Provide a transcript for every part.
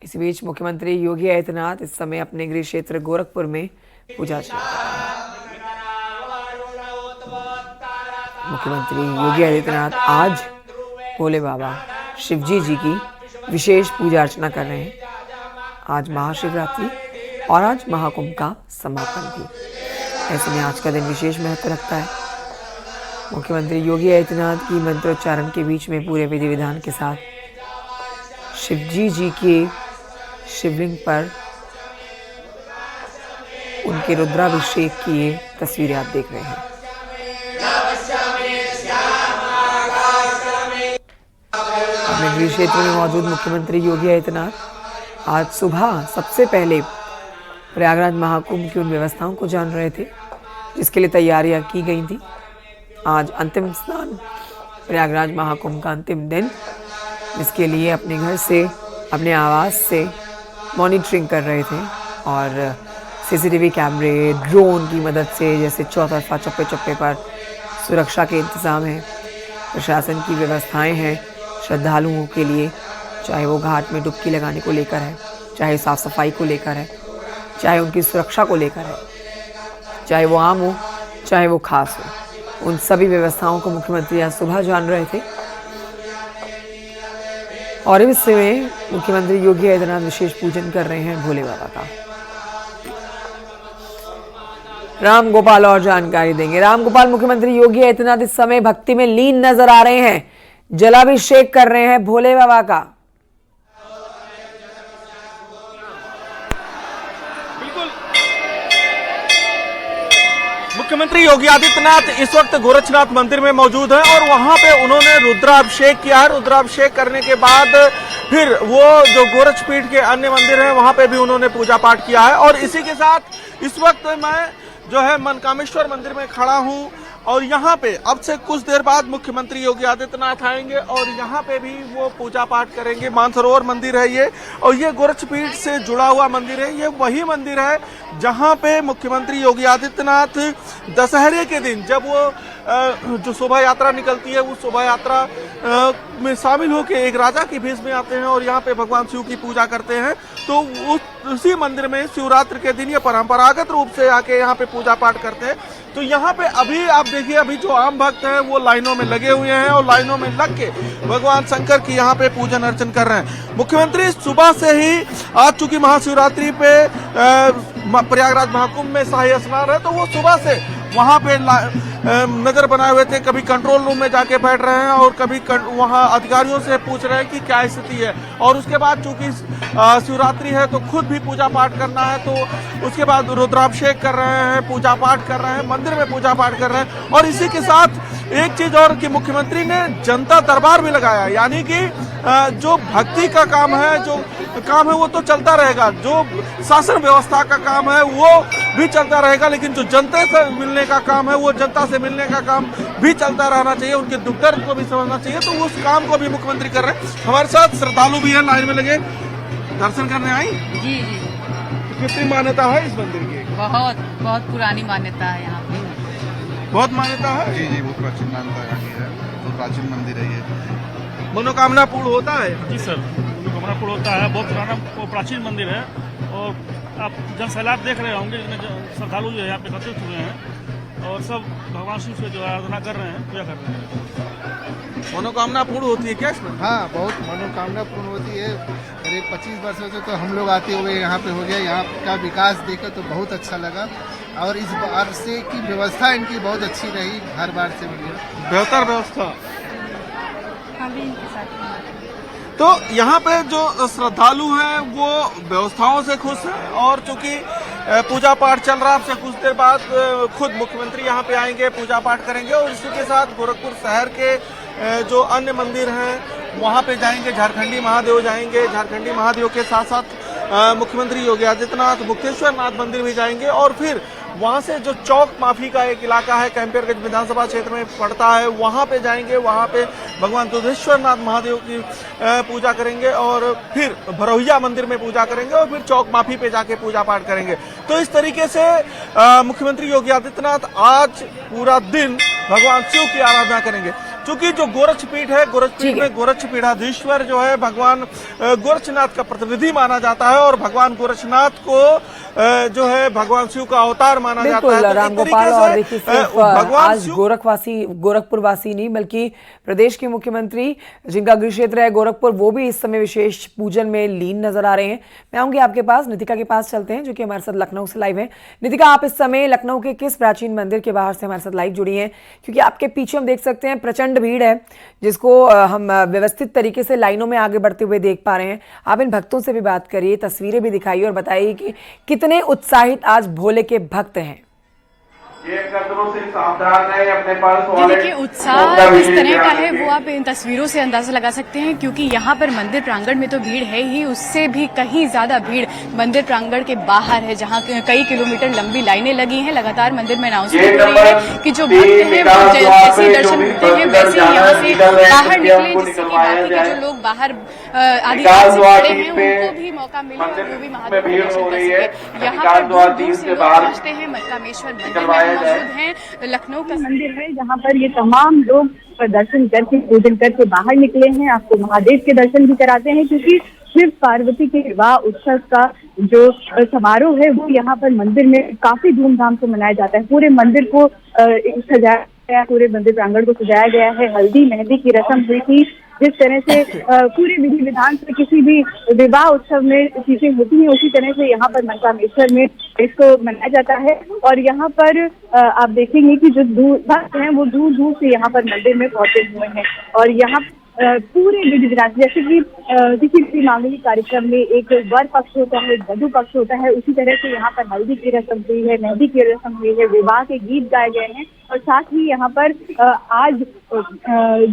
इस बीच मुख्यमंत्री योगी आदित्यनाथ इस समय अपने गृह क्षेत्र गोरखपुर में पूजा अर्चना कर रहे हैं। मुख्यमंत्री योगी आदित्यनाथ आज भोले बाबा शिवजी जी की विशेष पूजा अर्चना कर रहे हैं। आज महाशिवरात्रि और आज महाकुंभ का समापन भी, ऐसे में आज का दिन विशेष महत्व रखता है। मुख्यमंत्री योगी आदित्यनाथ की मंत्रोच्चारण के बीच में पूरे विधि विधान के साथ शिवजी जी के शिवलिंग पर उनके रुद्राभिषेक की ये तस्वीरें आप देख रहे हैं। अपने गृह क्षेत्र में मौजूद मुख्यमंत्री योगी आदित्यनाथ आज सुबह सबसे पहले प्रयागराज महाकुंभ की उन व्यवस्थाओं को जान रहे थे जिसके लिए तैयारियां की गई थी। आज अंतिम स्नान, प्रयागराज महाकुंभ का अंतिम दिन, जिसके लिए अपने घर से, अपने आवास से मॉनिटरिंग कर रहे थे और सीसीटीवी कैमरे, ड्रोन की मदद से जैसे चौतरफा चप्पे चप्पे पर सुरक्षा के इंतज़ाम हैं, प्रशासन की व्यवस्थाएं हैं श्रद्धालुओं के लिए, चाहे वो घाट में डुबकी लगाने को लेकर है, चाहे साफ सफाई को लेकर है, चाहे उनकी सुरक्षा को लेकर है, चाहे वो आम हो चाहे वो खास हो, उन सभी व्यवस्थाओं को मुख्यमंत्री आज सुबह जान रहे थे। और इस समय मुख्यमंत्री योगी आदित्यनाथ विशेष पूजन कर रहे हैं भोले बाबा का। राम गोपाल और जानकारी देंगे। राम गोपाल, मुख्यमंत्री योगी आदित्यनाथ इस समय भक्ति में लीन नजर आ रहे हैं, जलाभिषेक कर रहे हैं भोले बाबा का। मुख्यमंत्री योगी आदित्यनाथ इस वक्त गोरक्षनाथ मंदिर में मौजूद हैं और वहां पे उन्होंने रुद्राभिषेक किया है। रुद्राभिषेक करने के बाद फिर वो जो गोरक्षपीठ के अन्य मंदिर हैं वहां पे भी उन्होंने पूजा पाठ किया है। और इसी के साथ इस वक्त मैं जो है मनकामेश्वर मंदिर में खड़ा हूं और यहाँ पे अब से कुछ देर बाद मुख्यमंत्री योगी आदित्यनाथ आएंगे और यहाँ पे भी वो पूजा पाठ करेंगे। मानसरोवर मंदिर है ये, और ये गोरक्षपीठ से जुड़ा हुआ मंदिर है। ये वही मंदिर है जहाँ पे मुख्यमंत्री योगी आदित्यनाथ दशहरे के दिन जब वो जो शोभा यात्रा निकलती है उस शोभा यात्रा में शामिल होकर एक राजा की भेष में आते हैं और यहाँ पे भगवान शिव की पूजा करते हैं। तो उसी मंदिर में शिवरात्रि के दिन ये परंपरागत रूप से आके यहाँ पे पूजा पाठ करते हैं। तो यहाँ पे अभी आप देखिए, अभी जो आम भक्त हैं वो लाइनों में लगे हुए हैं और लाइनों में लग के भगवान शंकर की यहाँ पे पूजन अर्चन कर रहे हैं। मुख्यमंत्री सुबह से ही, आज चूंकि महाशिवरात्रि पे प्रयागराज महाकुंभ में शाही स्नान है, तो वो सुबह से वहां पे नजर बनाए हुए थे। कभी कंट्रोल रूम में जाके बैठ रहे हैं और कभी वहां अधिकारियों से पूछ रहे हैं कि क्या स्थिति है। और उसके बाद चूंकि शिवरात्रि है तो खुद भी पूजा पाठ करना है, तो उसके बाद रुद्राभिषेक कर रहे हैं, पूजा पाठ कर रहे हैं, मंदिर में पूजा पाठ कर रहे हैं। और इसी के साथ एक चीज और कि मुख्यमंत्री ने जनता दरबार भी लगाया, यानी कि जो भक्ति का काम है, जो काम है वो तो चलता रहेगा, जो शासन व्यवस्था का काम है वो भी चलता रहेगा, लेकिन जो जनता से मिलने का काम है, वो जनता से मिलने का काम भी चलता रहना चाहिए, उनके दुख दर्द को भी समझना चाहिए। तो उस काम को भी मुख्यमंत्री कर रहे हैं। हमारे साथ श्रद्धालु भी है, लाइन में लगे, दर्शन करने आई। जी जी। कितनी मान्यता है इस मंदिर की? बहुत बहुत पुरानी मान्यता है यहाँ पे। बहुत मान्यता है। जी जी, बहुत प्राचीन मान्यता यहाँ की है, बहुत प्राचीन मंदिर है ये। मनोकामना पूर्ण होता है? जी सर, मनोकामना पूर्ण होता है। बहुत पुराना प्राचीन मंदिर है और आप जन सैलाब देख रहे होंगे, जिसमें श्रद्धालु जो है यहाँ पे एकत्रित हुए हैं और सब भगवान शिव से जो है आराधना कर रहे हैं, पूजा कर रहे हैं। मनोकामना पूर्ण होती है क्या इसमें? हाँ, बहुत मनोकामना पूर्ण होती है। करीब 25 वर्षों से तो हम लोग आते हुए यहाँ पे हो गया। यहाँ का विकास देखकर तो बहुत अच्छा लगा और इस बार से की व्यवस्था इनकी बहुत अच्छी रही, हर बार से बेहतर व्यवस्था। अभी इनके साथ तो यहाँ पे जो श्रद्धालु हैं वो व्यवस्थाओं से खुश हैं और चूंकि पूजा पाठ चल रहा है, आपसे कुछ देर बाद खुद मुख्यमंत्री यहाँ पे आएंगे, पूजा पाठ करेंगे और इसी के साथ गोरखपुर शहर के जो अन्य मंदिर हैं वहाँ पे जाएंगे। झारखंडी महादेव जाएंगे, झारखंडी महादेव के साथ साथ मुख्यमंत्री योगी आदित्यनाथ मुक्तेश्वर नाथ मंदिर भी जाएंगे और फिर वहां से जो चौक माफी का एक इलाका है, कैंपियरगंज विधानसभा क्षेत्र में पड़ता है, वहां पे जाएंगे। वहां पे भगवान दुधेश्वर नाथ महादेव की पूजा करेंगे और फिर भरोहिया मंदिर में पूजा करेंगे और फिर चौक माफी पे जाके पूजा पाठ करेंगे। तो इस तरीके से मुख्यमंत्री योगी आदित्यनाथ आज पूरा दिन भगवान शिव की आराधना करेंगे। चूंकि जो गोरक्षपीठ है, गोरक्षपीठ में गोरक्षपीठाधीश्वर जो है भगवान गोरक्षनाथ का प्रतिनिधि माना जाता है और भगवान गोरक्षनाथ को जो है भगवान शिव का अवतार माना जाता है। बिल्कुल राम गोपाल, और देखिए सिर्फ आज गोरखपुर वासी नहीं बल्कि प्रदेश के मुख्यमंत्री जिनका गृह क्षेत्र है गोरखपुर, वो भी इस समय विशेष पूजन में लीन नजर आ रहे हैं। मैं आऊंगी आपके पास, नितिका के पास चलते हैं जो कि हमारे साथ लखनऊ से लाइव है। नितिका, आप इस समय लखनऊ के किस प्राचीन मंदिर के बाहर से हमारे साथ लाइव जुड़ी हैं? क्योंकि आपके पीछे हम देख सकते हैं प्रचंड भीड़ है जिसको हम व्यवस्थित तरीके से लाइनों में आगे बढ़ते हुए देख पा रहे हैं। आप इन भक्तों से भी बात करिए, तस्वीरें भी दिखाइए और बताइए कि कितने उत्साहित आज भोले के भक्त हैं। ये देखिए उत्साह किस तरह का है वो आप इन तस्वीरों से अंदाजा लगा सकते हैं, क्योंकि यहाँ पर मंदिर प्रांगण में तो भीड़ है ही, उससे भी कहीं ज्यादा भीड़ मंदिर प्रांगण के बाहर है, जहाँ कई किलोमीटर लंबी लाइनें लगी हैं। लगातार मंदिर में अनाउंसमेंट हो रही है कि जो भक्त हैं वो जैसे दर्शन करते हैं वैसे ही यहाँ से बाहर निकले, जिससे कि बाकी के जो लोग बाहर आदि से खड़े हैं उनको भी मौका मिले और वो भी महादेव के दर्शन कर सके। यहाँ पर दूर दूर से लोग पहुंचते हैं। मलकामेश्वर मंदिर में मौजूद हैं, लखनऊ का मंदिर है जहाँ पर ये तमाम लोग दर्शन करके पूजन करके बाहर निकले हैं। आपको महादेव के दर्शन भी कराते हैं, क्योंकि शिव पार्वती के विवाह उत्सव का जो समारोह है वो यहाँ पर मंदिर में काफी धूमधाम से मनाया जाता है। पूरे मंदिर को सजाया गया, पूरे मंदिर प्रांगण को सजाया गया है। हल्दी मेहंदी की रस्म हुई थी, जिस तरह से पूरे विधि विधान से किसी भी विवाह उत्सव में चीजें होती हैं, उसी तरह से यहाँ पर मलकामेश्वर में इसको मनाया जाता है। और यहाँ पर आप देखेंगे कि जो भक्त हैं वो दूर दूर से यहाँ पर मंदिर में पहुंचे हुए हैं। और यहाँ पूरे विधि विधान, जैसे कि किसी भी मांगलिक कार्यक्रम में एक वर पक्ष होता है, एक वधु पक्ष होता है, उसी तरह से यहाँ पर हल्दी की रस्म हुई है, मेहंदी की रस्म हुई है, विवाह के गीत गाए गए हैं। और साथ ही यहाँ पर आज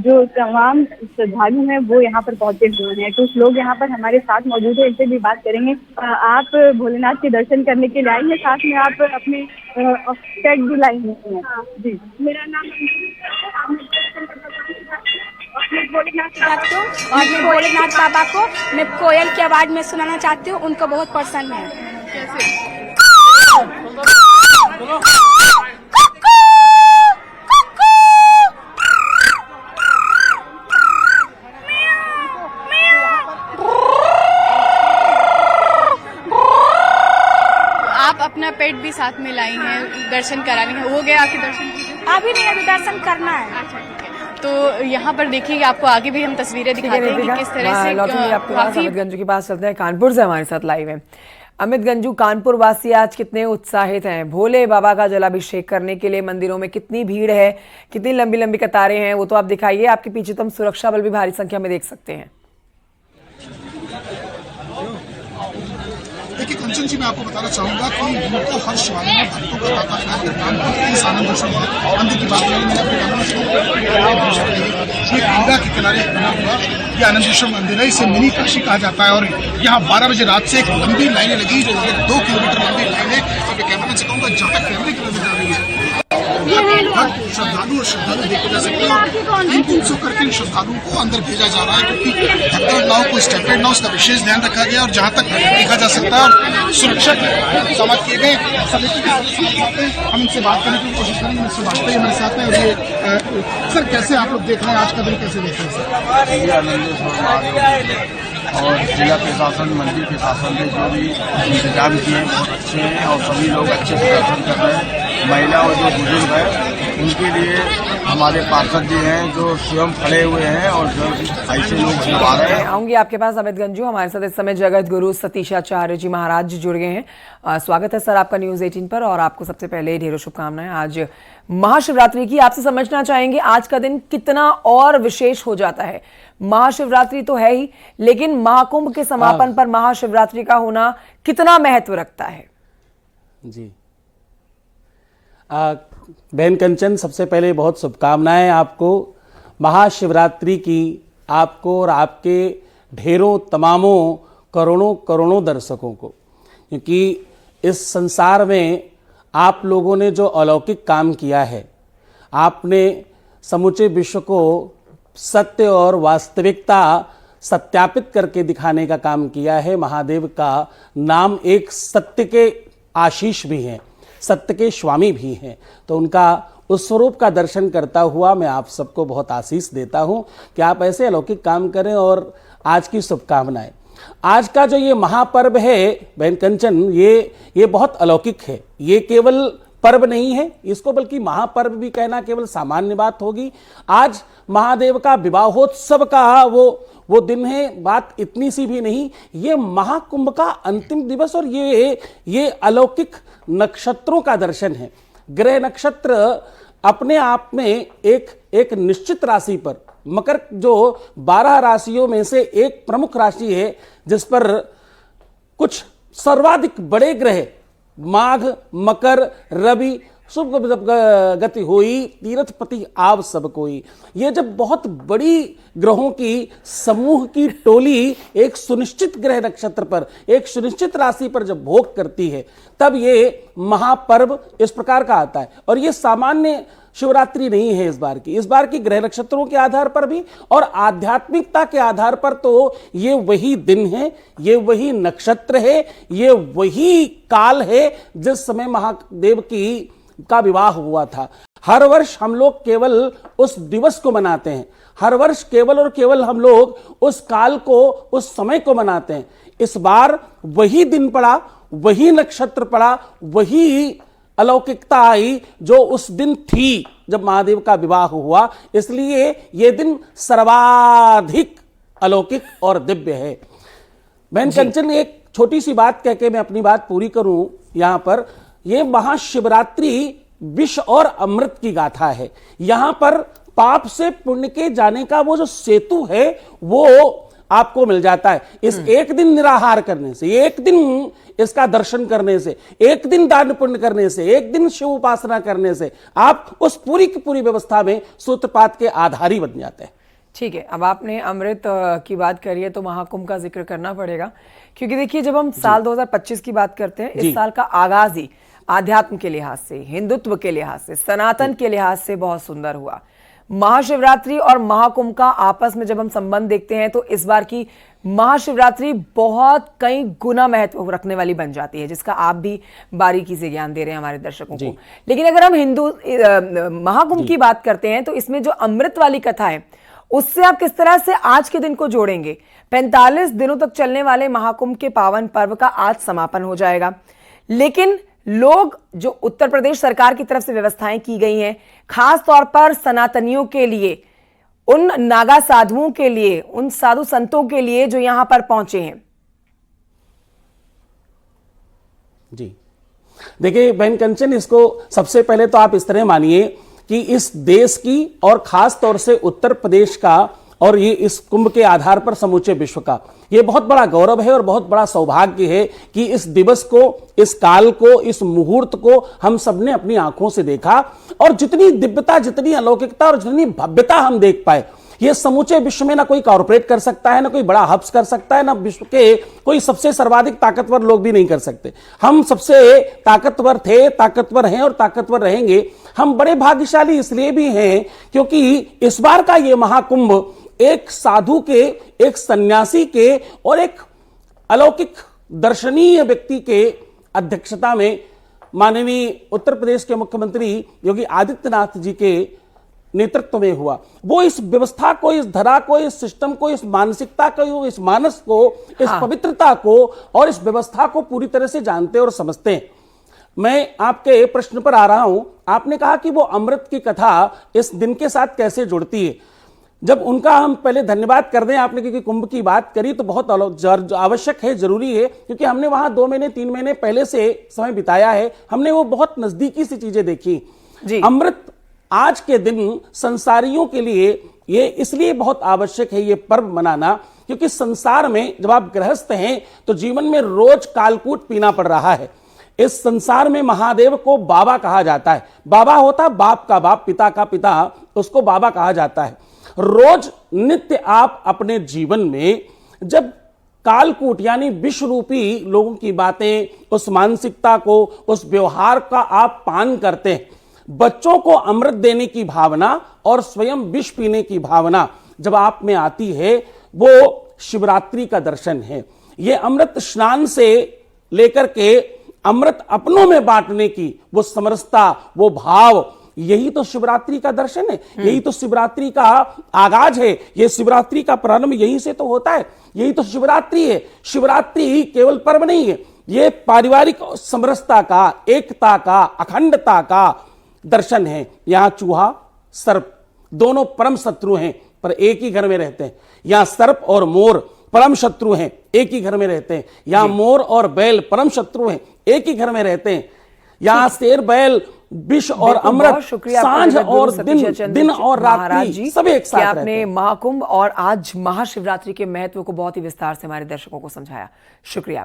जो तमाम श्रद्धालु हैं वो यहाँ पर पहुंचे हुए हैं। कुछ लोग यहाँ पर हमारे साथ मौजूद है, इनसे भी बात करेंगे। आप भोलेनाथ के दर्शन करने के लिए आई हैं, साथ में आप अपने टैग भी लाई हैं? जी, मेरा नाम भोलेनाथ चाहती हूँ और मैं भोलेनाथ बाबा को मैं कोयल की आवाज में सुनाना चाहती हूँ, उनको बहुत पसंद है। आप अपना पेट भी साथ में लाई हैं, दर्शन कराने हैं, हो गया आपके दर्शन? अभी नहीं, अभी दर्शन करना है। अच्छा, ठीक है। तो यहाँ पर देखिए आपको आगे भी हम तस्वीरें दिखाते हैं कि किस तरह से अमित गंजू के पास चलते हैं, कानपुर से हमारे साथ लाइव है अमित गंजू। कानपुर वासी आज कितने उत्साहित हैं भोले बाबा का जलाभिषेक करने के लिए? मंदिरों में कितनी भीड़ है, कितनी लंबी लंबी कतारें हैं, वो तो आप दिखाइए। आपके पीछे तो हम सुरक्षा बल भी भारी संख्या में देख सकते हैं। देखिए कंचन जी, मैं आपको बताना चाहूंगा कि उनको हर शिवालय में भक्तों का तांता लगा कानपुर इस आनंदेश्वर मंदिर की बात करें, मैंने अपने गंगा के किनारे बना हुआ ये आनंदेश्वर मंदिर है। इसे मिनी काशी कहा जाता है। और यहाँ 12 बजे रात से एक लंबी लाइनें लगी, जो 2 किलोमीटर लंबी लाइन है। और मैं कैमरा से कहूँगा जहाँ तक कैमरे की नजर आ रही है श्रद्धालु और श्रद्धालु देखे जा सकते हैं। 300 करके इन श्रद्धालुओं को अंदर भेजा जा रहा है, क्योंकि धक्का नाव को स्टेपेड नाव उसका विशेष ध्यान रखा गया। और जहाँ तक देखा जा सकता है सुरक्षा के इंतजाम किए गए। हम इनसे बात करने की कोशिश करेंगे। मिस्टर वाजपेयी हमारे साथ हैं। और ये सर, कैसे आप लोग देख रहे हैं आज का दिन, कैसे देख रहे हैं? और जिला प्रशासन, मंदिर प्रशासन ने जो भी इंतजाम किए हैं बहुत अच्छे हैं और सभी लोग अच्छे से दर्शन कर रहे हैं। महिला और जो बुजुर्ग है उनके लिए हमारे पार्षद जी हैं जो स्वयं खड़े हुए हैं और जो ऐसे लोग नवा रहे हैं। आऊंगी आपके पास अमित गंजू। हमारे साथ इस समय जगत गुरु सतीशाचार्य जी महाराज जी जुड़ गए हैं। स्वागत है सर आपका न्यूज 18 पर, और आपको सबसे पहले ढेरों शुभकामनाएं आज महाशिवरात्रि की। आपसे समझना चाहेंगे आज का दिन कितना और विशेष हो जाता है। महाशिवरात्रि तो है ही, लेकिन महाकुंभ के समापन पर महाशिवरात्रि का होना कितना महत्व रखता है? जी बहन कंचन, सबसे पहले बहुत शुभकामनाएं आपको महाशिवरात्रि की, आपको और आपके ढेरों तमामों करोड़ों करोड़ों दर्शकों को, क्योंकि इस संसार में आप लोगों ने जो अलौकिक काम किया है, आपने समूचे विश्व को सत्य और वास्तविकता सत्यापित करके दिखाने का काम किया है। महादेव का नाम एक सत्य के आशीष भी है। सत्य के स्वामी भी हैं। तो उनका उस स्वरूप का दर्शन करता हुआ मैं आप सबको बहुत आशीष देता हूं कि आप ऐसे अलौकिक काम करें। और आज की शुभकामनाएं, आज का जो ये महापर्व है बहन कंचन, ये बहुत अलौकिक है। ये केवल पर्व नहीं है इसको, बल्कि महापर्व भी कहना केवल सामान्य बात होगी। आज महादेव का विवाहोत्सव का वो दिन है, बात इतनी सी भी नहीं। ये महाकुंभ का अंतिम दिवस और ये अलौकिक नक्षत्रों का दर्शन है। ग्रह नक्षत्र अपने आप में एक निश्चित राशि पर, मकर जो 12 राशियों में से एक प्रमुख राशि है जिस पर कुछ सर्वाधिक बड़े ग्रह माघ, मकर, रवि, शुभ गति हुई, तीर्थपति आव सब कोई। ये जब बहुत बड़ी ग्रहों की समूह की टोली एक सुनिश्चित ग्रह नक्षत्र पर, एक सुनिश्चित राशि पर जब भोग करती है, तब ये महापर्व इस प्रकार का आता है। और ये सामान्य शिवरात्रि नहीं है इस बार की ग्रह नक्षत्रों के आधार पर भी और आध्यात्मिकता के आधार पर तो ये वही दिन है, ये वही नक्षत्र है, ये वही काल है जिस समय महादेव का विवाह हुआ था। हर वर्ष हम लोग केवल उस दिवस को मनाते हैं, हर वर्ष केवल और केवल हम लोग उस काल को, उस समय को मनाते हैं। इस बार वही दिन पड़ा, वही नक्षत्र पड़ा, वही अलौकिकता आई जो उस दिन थी जब महादेव का विवाह हुआ। इसलिए यह दिन सर्वाधिक अलौकिक और दिव्य है। बहन कंचन, एक छोटी सी बात कह के मैं अपनी बात पूरी करूं यहां पर। यह महाशिवरात्रि विष और अमृत की गाथा है। यहां पर पाप से पुण्य के जाने का वो जो सेतु है वो आपको मिल जाता है। इस एक दिन निराहार करने से, एक दिन इसका दर्शन करने से, एक दिन दान पुण्य करने से, एक दिन शिव उपासना करने से आप उस पूरी की पूरी व्यवस्था में सूत्रपात के आधारी बन जाते हैं। ठीक है, अब आपने अमृत की बात करी है तो महाकुंभ का जिक्र करना पड़ेगा, क्योंकि देखिए जब हम साल 2025 की बात करते हैं, इस साल का आगाज ही आध्यात्म के लिहाज से, हिंदुत्व के लिहाज से, सनातन के लिहाज से बहुत सुंदर हुआ। महाशिवरात्रि और महाकुंभ का आपस में जब हम संबंध देखते हैं तो इस बार की महाशिवरात्रि बहुत कई गुना महत्व रखने वाली बन जाती है, जिसका आप भी बारीकी से ज्ञान दे रहे हैं हमारे दर्शकों को। लेकिन अगर हम महाकुंभ की बात करते हैं तो इसमें जो अमृत वाली कथा है उससे आप किस तरह से आज के दिन को जोड़ेंगे? 45 दिनों तक चलने वाले महाकुंभ के पावन पर्व का आज समापन हो जाएगा, लेकिन लोग जो उत्तर प्रदेश सरकार की तरफ से व्यवस्थाएं की गई हैं, खास तौर पर सनातनियों के लिए, उन नागा साधुओं के लिए, उन साधु संतों के लिए जो यहां पर पहुंचे हैं। जी देखिए बहन कंचन, इसको सबसे पहले तो आप इस तरह मानिए कि इस देश की और खास तौर से उत्तर प्रदेश का और ये इस कुंभ के आधार पर समूचे विश्व का ये बहुत बड़ा गौरव है और बहुत बड़ा सौभाग्य है कि इस दिवस को, इस काल को, इस मुहूर्त को हम सबने अपनी आंखों से देखा और जितनी दिव्यता, जितनी अलौकिकता और जितनी भव्यता हम देख पाए, ये समूचे विश्व में ना कोई कॉर्पोरेट कर सकता है, ना कोई बड़ा हब्स कर सकता है, ना विश्व के कोई सबसे सर्वाधिक ताकतवर लोग भी नहीं कर सकते। हम सबसे ताकतवर थे, ताकतवर हैं और ताकतवर रहेंगे। हम बड़े भाग्यशाली इसलिए भी हैं क्योंकि इस बार का ये महाकुंभ एक साधु के, एक सन्यासी के और एक अलौकिक दर्शनीय व्यक्ति के अध्यक्षता में माननीय उत्तर प्रदेश के मुख्यमंत्री योगी आदित्यनाथ जी के नेतृत्व में हुआ। वो इस व्यवस्था को, इस धरा को, इस सिस्टम को, इस मानसिकता को, इस मानस को, इस पवित्रता को और इस व्यवस्था को पूरी तरह से जानते और समझते हैं। मैं आपके प्रश्न पर आ रहा हूं। आपने कहा कि वो अमृत की कथा इस दिन के साथ कैसे जुड़ती है। जब उनका हम पहले धन्यवाद कर दें आपने, क्योंकि कुंभ की बात करी तो बहुत आवश्यक है, जरूरी है, क्योंकि हमने वहां 2 महीने 3 महीने पहले से समय बिताया है। हमने वो बहुत नजदीकी से चीजें देखी। अमृत आज के दिन संसारियों के लिए ये इसलिए बहुत आवश्यक है ये पर्व मनाना, क्योंकि संसार में जब आप गृहस्थ हैं तो जीवन में रोज कालकूट पीना पड़ रहा है। इस संसार में महादेव को बाबा कहा जाता है। बाबा होता बाप का बाप, पिता का पिता, उसको बाबा कहा जाता है। रोज नित्य आप अपने जीवन में जब कालकूट यानी विश्व रूपी लोगों की बातें, उस मानसिकता को, उस व्यवहार का आप पान करते हैं, बच्चों को अमृत देने की भावना और स्वयं विष पीने की भावना जब आप में आती है, वो शिवरात्रि का दर्शन है। ये अमृत स्नान से लेकर के अमृत अपनों में बांटने की वो समरसता, वो भाव, यही तो शिवरात्रि का दर्शन है, यही तो शिवरात्रि का आगाज है, ये शिवरात्रि का प्रारंभ यहीं से तो होता है, यही तो शिवरात्रि है। शिवरात्रि केवल पर्व नहीं है, ये पारिवारिक समरसता का, एकता का, अखंडता का दर्शन है। यहां चूहा सर्प दोनों परम शत्रु हैं पर एक ही घर में रहते हैं। यहां सर्प और मोर परम शत्रु हैं, एक ही घर में रहते हैं। यहां मोर और बैल परम शत्रु हैं, एक ही घर में रहते हैं। यहां शेर बैल विष और अमृत, सांझ और दिन और रात्रि सब एक साथ रहते हैं। आपने महाकुंभ और आज महाशिवरात्रि के महत्व को बहुत ही विस्तार से हमारे दर्शकों को समझाया, शुक्रिया।